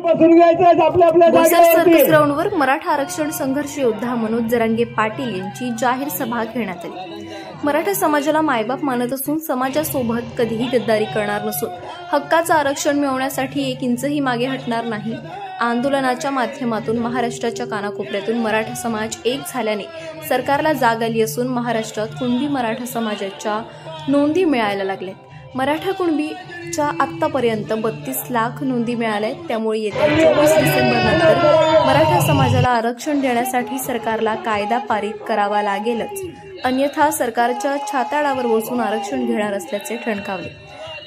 Boisar circus ग्राउंडवर मराठा आरक्षण संघर्ष योद्धा मनोज जरांगे पाटील यांची जाहीर सभा घेण्यात आली। मराठा समाजाला मायबाप मानत असून समाजासोबत कधीही गद्दारी करणार नसून हक्काचं आरक्षण मिळवण्यासाठी एक इंचही मागे हटणार नाही। आंदोलनाच्या माध्यमातून महाराष्ट्राच्या कानाकोपऱ्यातून मराठा समाज एक झाल्याने सरकारला जाग आली असून महाराष्ट्रात कुणबी मराठा समाजाच्या नोंदी मिळायला लागल्यात। मराठा कुणबीच्या आतापर्यंत 32 लाख नोंदी मिळाल्या। त्यामुळे येत्या 24 डिसेंबरनंतर मराठा समाजाला आरक्षण देण्यासाठी सरकारला कायदा पारित करावा लागेलच, अन्यथा सरकारच्या छाताडावर बसून आरक्षण घेणार असल्याचे ठणकावले।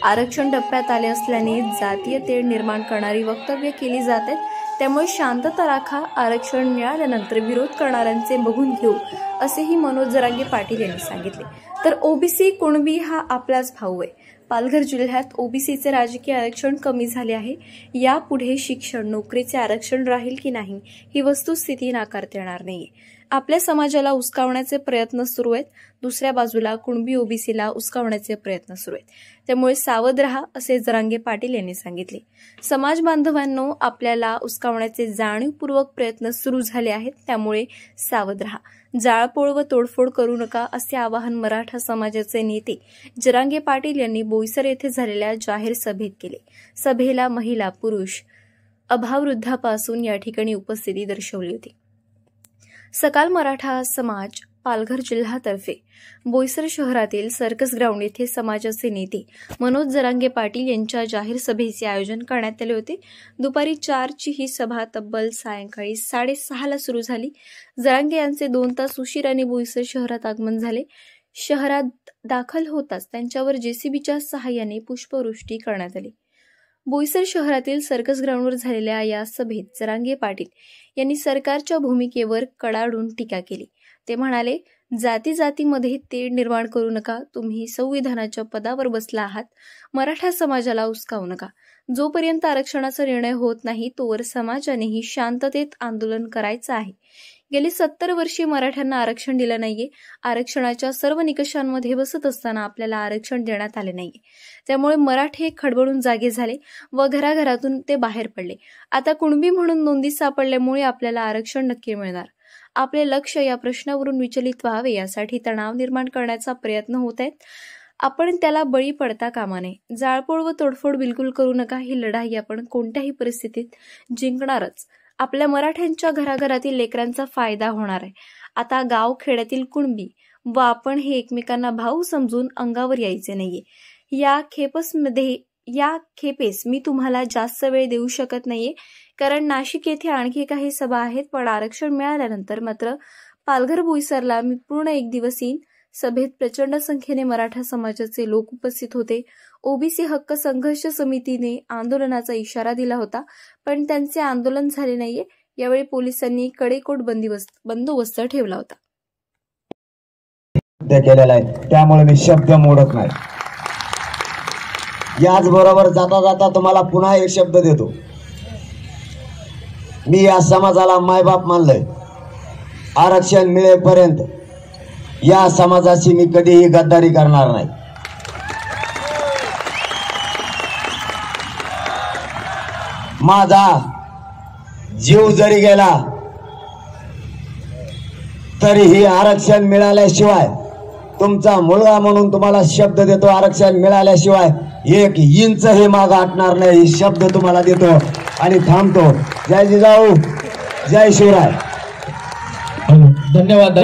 आरक्षण टप्प्यात आले असल्याने जातीय तेढ निर्माण करणारी वक्तव्य केली जात आहेत, त्यामुळे शांतता राखा, आरक्षण मिळाल्यानंतर विरोध करणाऱ्यांचे बघून घेऊ, असेही मनोज जरांगे पाटील यांनी सांगितले। तर ओबीसी कुणबी हा आपलाच भाऊ आहे। पालघर जिल्ह्यात ओबीसीचे राजकीय आरक्षण कमी झाले आहे। यापुढे शिक्षण, नोकरीचे आरक्षण राहील की नाही ही वस्तुस्थिती नाकारता येणार नाहीये। आपल्या समाजाला उस्कावण्याचे प्रयत्न सुरू आहेत, दुसऱ्या बाजूला कुणबी ओबीसीला उस्कावण्याचे प्रयत्न सुरू आहेत। त्यामुळे सावध रहा, असे जरांगे पाटील यांनी सांगितले। समाज बांधवांनो, आपल्याला उस्कावण्याचे जाणीवपूर्वक प्रयत्न सुरू झाले आहेत, त्यामुळे सावध रहा, जाळपोळ व तोडफोड करू नका, असे आवाहन मराठा समाजाचे नेते जरांगे पाटील यांनी बोईसर येथे झालेल्या जाहीर सभेत केले। सभेला महिला, पुरुष, अभाववृद्धापासून या ठिकाणी उपस्थिती दर्शवली होती। सकाल मराठा समाज पालघर जिल्ह्यातर्फे बोईसर शहरातील सर्कस ग्राउंड येथे समाजाचे नेते मनोज जरांगे पाटील यांच्या जाहीर सभेचे आयोजन करण्यात आले होते। दुपारी 4 ची ही सभा तब्बल सायंकाळी 6:30 ला सुरू झाली। जरांगे यांचे 2 तास उशिराने बोईसर शहरात आगमन झाले। शहरात दाखल होताच त्यांच्यावर जेसीबीच्या सहाय्याने पुष्पवृष्टी करण्यात आली। बोईसर शहरातील सर्कस ग्राउंडवर झालेल्या या सभेत जरांगे पाटील यांनी सरकारच्या भूमिकेवर कडाडून टीका केली। ते म्हणाले, जातीमध्ये तेढ निर्माण करू नका, तुम्ही संविधानाच्या पदावर बसला आहात, मराठा समाजाला उस्कावू नका। जोपर्यंत आरक्षणाचा निर्णय होत नाही तोवर समाजानेही शांततेत आंदोलन करायचं आहे। गेली 70 वर्षे मराठ्यांना आरक्षण दिलं नाहीये। आरक्षणाच्या सर्व निकषांमध्ये बसत असताना आपल्याला आरक्षण देण्यात आले नाहीये। त्यामुळे मराठे खडबडून जागे झाले व घराघरातून ते बाहेर पडले। आता कुणबी म्हणून नोंदी सापडल्यामुळे आपल्याला आरक्षण नक्की मिळणार। आपले लक्ष या प्रश्नावरून विचलित व्हावे यासाठी तणाव निर्माण करण्याचा प्रयत्न होत आहेत। आपण त्याला बळी पडता कामा नये। जाळपोळ व तोडफोड बिलकुल करू नका। ही लढाई आपण कोणत्याही परिस्थितीत जिंकणारच। आपल्या मराठ्यांच्या घराघरातील लेकरांचा फायदा होणार आहे। आता गाव खेड्यातील कुणबी व आपण हे एकमेकांना भाऊ समजून अंगावर यायचे नाहीये। या खेपेस मी तुम्हाला जास्त वेळ देऊ शकत नाहीये, कारण नाशिक येथे आणखी काही सभा आहेत, पण आरक्षण मिळाल्यानंतर मात्र पालघर बोईसरला मी पूर्ण एक दिवस येईन। सभेत प्रचंड संख्येने मराठा समाजाचे लोक उपस्थित होते। ओबीसी हक्क संघर्ष समितीने आंदोलनाचा इशारा दिला होता, पण त्यांचे आंदोलन झाले नाहीये। यावेळी पोलिसांनी कडेकोट बंदोबस्त ठेवला होता। त्यामुळे मी शब्द मोडत नाही। याच बरोबर जाता जाता तुम्हाला पुन्हा एक शब्द देतो, मी या समाजाला मायबाप मानलंय। आरक्षण मिळेपर्यंत या समाजाची मी कधीही गद्दारी करणार नाही। माझा जीव जरी गेला तरीही आरक्षण मिळाल्याशिवाय, तुमचा मुलगा म्हणून तुम्हाला शब्द देतो, आरक्षण मिळाल्याशिवाय 1 इंच हे मागे हटणार नाही, शब्द तुम्हाला देतो आणि थांबतो। जय जिजाऊ, जय शिवराय। धन्यवाद।